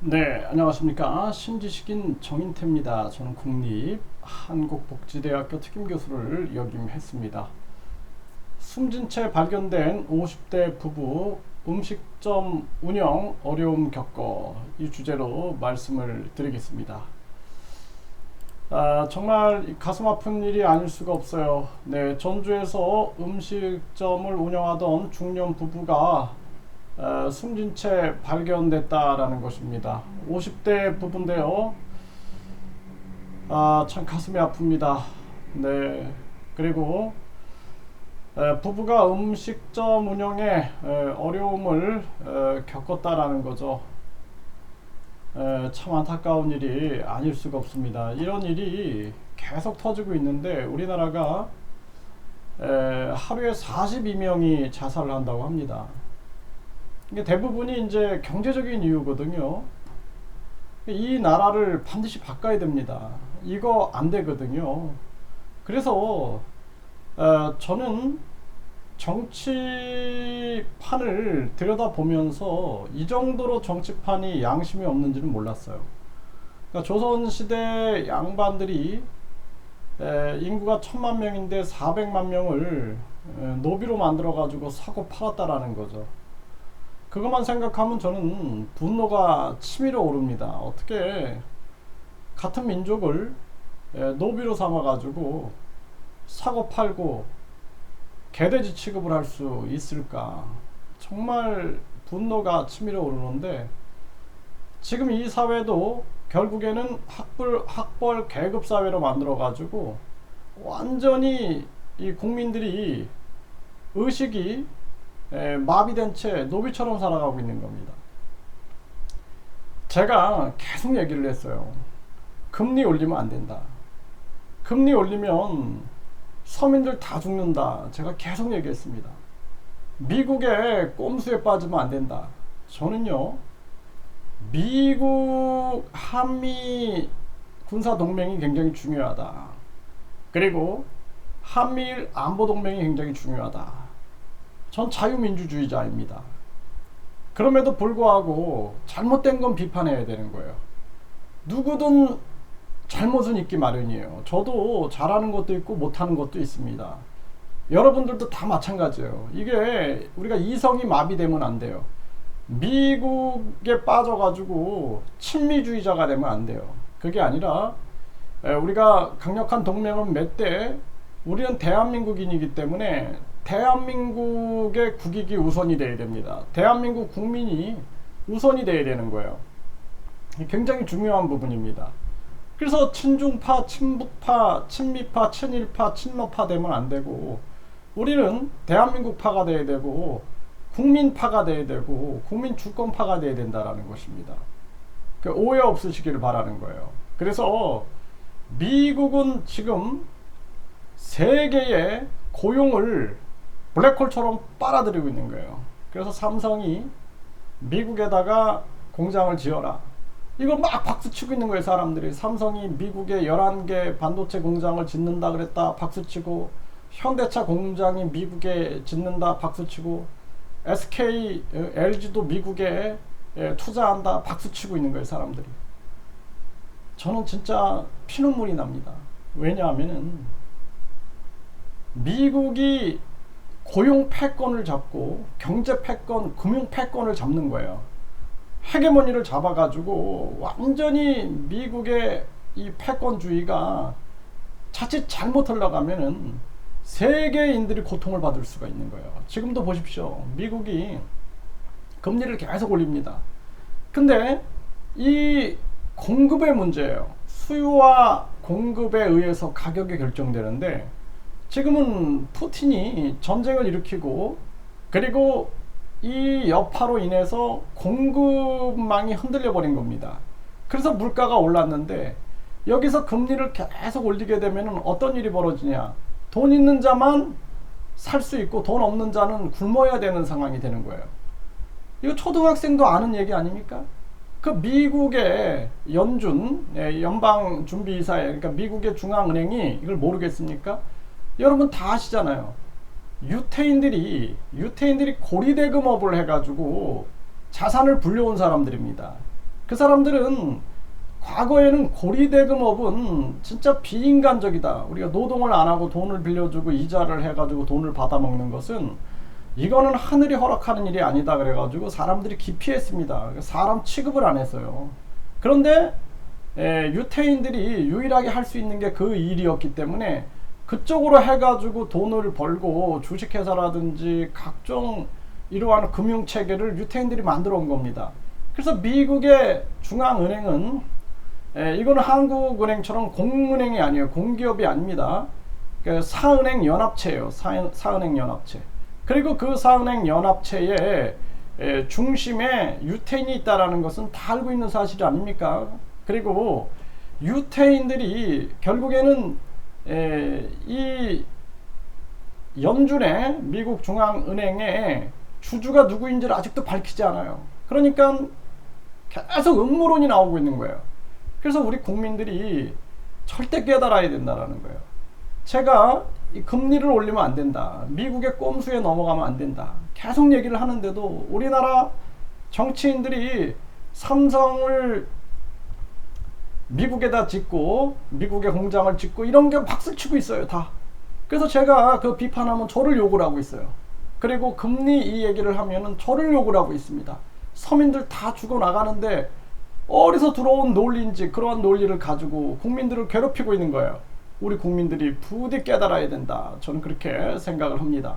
네, 안녕하십니까. 신지식인 정인태입니다. 저는 국립한국복지대학교 특임교수를 역임했습니다. 숨진 채 발견된 50대 부부 음식점 운영 어려움 겪어 이 주제로 말씀을 드리겠습니다. 정말 가슴 아픈 일이 아닐 수가 없어요. 네, 전주에서 음식점을 운영하던 중년 부부가 숨진 채 발견됐다라는 것입니다. 50대 부부인데요. 참 가슴이 아픕니다. 네. 그리고 부부가 음식점 운영에 어려움을 겪었다라는 거죠. 참 안타까운 일이 아닐 수가 없습니다. 이런 일이 계속 터지고 있는데 우리나라가 하루에 42명이 자살을 한다고 합니다. 이게 대부분이 이제 경제적인 이유거든요. 이 나라를 반드시 바꿔야 됩니다. 이거 안 되거든요. 그래서 저는 정치판을 들여다보면서 이 정도로 정치판이 양심이 없는지는 몰랐어요. 그러니까 조선시대 양반들이 인구가 1000만 명인데 400만 명을 노비로 만들어 가지고 사고 팔았다라는 거죠. 그것만 생각하면 저는 분노가 치밀어 오릅니다. 어떻게 같은 민족을 노비로 삼아가지고 사고 팔고 개돼지 취급을 할 수 있을까? 정말 분노가 치밀어 오르는데 지금 이 사회도 결국에는 학벌 계급 사회로 만들어가지고 완전히 이 국민들이 의식이 마비된 채 노비처럼 살아가고 있는 겁니다. 제가 계속 얘기를 했어요. 금리 올리면 안 된다. 금리 올리면 서민들 다 죽는다. 제가 계속 얘기했습니다. 미국의 꼼수에 빠지면 안 된다. 저는요, 미국 한미 군사 동맹이 굉장히 중요하다. 그리고 한미일 안보 동맹이 굉장히 중요하다. 전 자유민주주의자입니다. 그럼에도 불구하고 잘못된 건 비판해야 되는 거예요. 누구든 잘못은 있기 마련이에요. 저도 잘하는 것도 있고 못하는 것도 있습니다. 여러분들도 다 마찬가지예요. 이게 우리가 이성이 마비되면 안 돼요. 미국에 빠져가지고 친미주의자가 되면 안 돼요. 그게 아니라 우리가 강력한 동맹을 맺되 우리는 대한민국인이기 때문에 대한민국의 국익이 우선이 돼야 됩니다. 대한민국 국민이 우선이 돼야 되는 거예요. 굉장히 중요한 부분입니다. 그래서 친중파, 친북파, 친미파, 친일파, 친노파 되면 안 되고 우리는 대한민국파가 돼야 되고 국민파가 돼야 되고 국민 주권파가 돼야 된다는 것입니다. 오해 없으시기를 바라는 거예요. 그래서 미국은 지금 세계의 고용을 블랙홀처럼 빨아들이고 있는 거예요. 그래서 삼성이 미국에다가 공장을 지어라. 이걸 막 박수치고 있는 거예요, 사람들이. 삼성이 미국에 11개 반도체 공장을 짓는다 그랬다 박수치고, 현대차 공장이 미국에 짓는다 박수치고, SK, LG도 미국에 투자한다 박수치고 있는 거예요, 사람들이. 저는 진짜 피눈물이 납니다. 왜냐하면은 미국이 고용 패권을 잡고 경제 패권, 금융 패권을 잡는 거예요. 헤게모니를 잡아가지고 완전히 미국의 이 패권주의가 자칫 잘못 흘러가면은 세계인들이 고통을 받을 수가 있는 거예요. 지금도 보십시오. 미국이 금리를 계속 올립니다. 근데 이 공급의 문제예요. 수요와 공급에 의해서 가격이 결정되는데 지금은 푸틴이 전쟁을 일으키고 그리고 이 여파로 인해서 공급망이 흔들려 버린 겁니다. 그래서 물가가 올랐는데 여기서 금리를 계속 올리게 되면 어떤 일이 벌어지냐. 돈 있는 자만 살 수 있고 돈 없는 자는 굶어야 되는 상황이 되는 거예요. 이거 초등학생도 아는 얘기 아닙니까? 그 미국의 연준, 연방준비이사회, 그러니까 미국의 중앙은행이 이걸 모르겠습니까? 여러분 다 아시잖아요. 유태인들이 고리대금업을 해가지고 자산을 불려온 사람들입니다. 그 사람들은 과거에는 고리대금업은 진짜 비인간적이다. 우리가 노동을 안 하고 돈을 빌려주고 이자를 해가지고 돈을 받아먹는 것은 이거는 하늘이 허락하는 일이 아니다. 그래가지고 사람들이 기피했습니다. 사람 취급을 안 했어요. 그런데 유태인들이 유일하게 할 수 있는 게 그 일이었기 때문에 그쪽으로 해가지고 돈을 벌고 주식회사라든지 각종 이러한 금융체계를 유태인들이 만들어 온 겁니다. 그래서 미국의 중앙은행은 이거는 한국은행처럼 공은행이 아니에요. 공기업이 아닙니다. 사은행 연합체예요. 사은행 연합체. 그리고 그 사은행 연합체의 중심에 유태인이 있다는 것은 다 알고 있는 사실 아닙니까? 그리고 유태인들이 결국에는 이 연준의 미국 중앙은행의 주주가 누구인지를 아직도 밝히지 않아요. 그러니까 계속 음모론이 나오고 있는 거예요. 그래서 우리 국민들이 절대 깨달아야 된다는 거예요. 제가 이 금리를 올리면 안 된다. 미국의 꼼수에 넘어가면 안 된다. 계속 얘기를 하는데도 우리나라 정치인들이 삼성을 미국에다 짓고 미국의 공장을 짓고 이런 게 박수치고 있어요. 다. 그래서 제가 그 비판하면 저를 욕을 하고 있어요. 그리고 금리 이 얘기를 하면은 저를 욕을 하고 있습니다. 서민들 다 죽어나가는데 어디서 들어온 논리인지 그러한 논리를 가지고 국민들을 괴롭히고 있는 거예요. 우리 국민들이 부디 깨달아야 된다. 저는 그렇게 생각을 합니다.